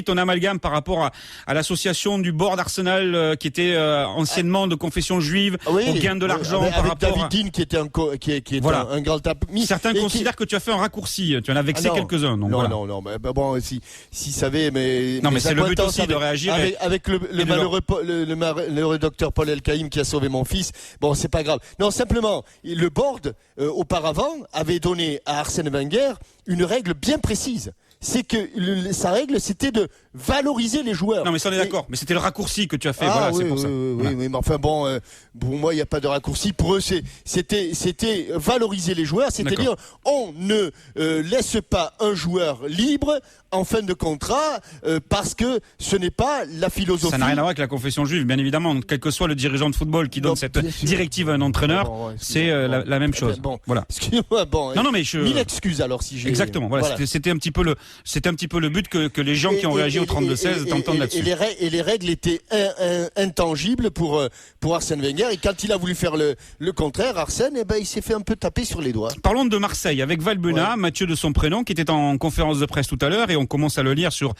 Ton amalgame par rapport à l'association du board Arsenal qui était anciennement de confession juive, au gain de l'argent avec par rapport David Dean qui était voilà. un grand tapis. Certains considèrent que tu as fait un raccourci, tu en as vexé quelques-uns. Donc non, voilà. non, mais bon, si savait, mais non, mais c'est le but aussi de réagir avec le malheureux docteur Paul Elkaïm qui a sauvé mon fils. Bon, c'est pas grave. Non, simplement, le board auparavant avait donné à Arsène Wenger une règle bien précise. C'est que sa règle, c'était de valoriser les joueurs. Non, mais ça on est d'accord. Mais c'était le raccourci que tu as fait. Voilà, oui, c'est pour ça. Oui, mais enfin bon, pour moi, il n'y a pas de raccourci. Pour eux, c'était valoriser les joueurs. C'est-à-dire, on ne laisse pas un joueur libre en fin de contrat parce que ce n'est pas la philosophie. Ça n'a rien à voir avec la confession juive, bien évidemment. Quel que soit le dirigeant de football qui donne cette directive à un entraîneur, c'est la même chose. Bon, voilà. Excusez-moi. Bon, non, mais mille excuses alors si j'ai. Exactement. Voilà. C'était un petit peu le but que les gens qui ont réagi au 32-16 t'entendent là-dessus. Et les règles étaient intangibles pour Arsène Wenger. Et quand il a voulu faire le contraire, Arsène, il s'est fait un peu taper sur les doigts. Parlons de Marseille avec Valbuena, Mathieu de son prénom, qui était en conférence de presse tout à l'heure, et on commence à le lire sur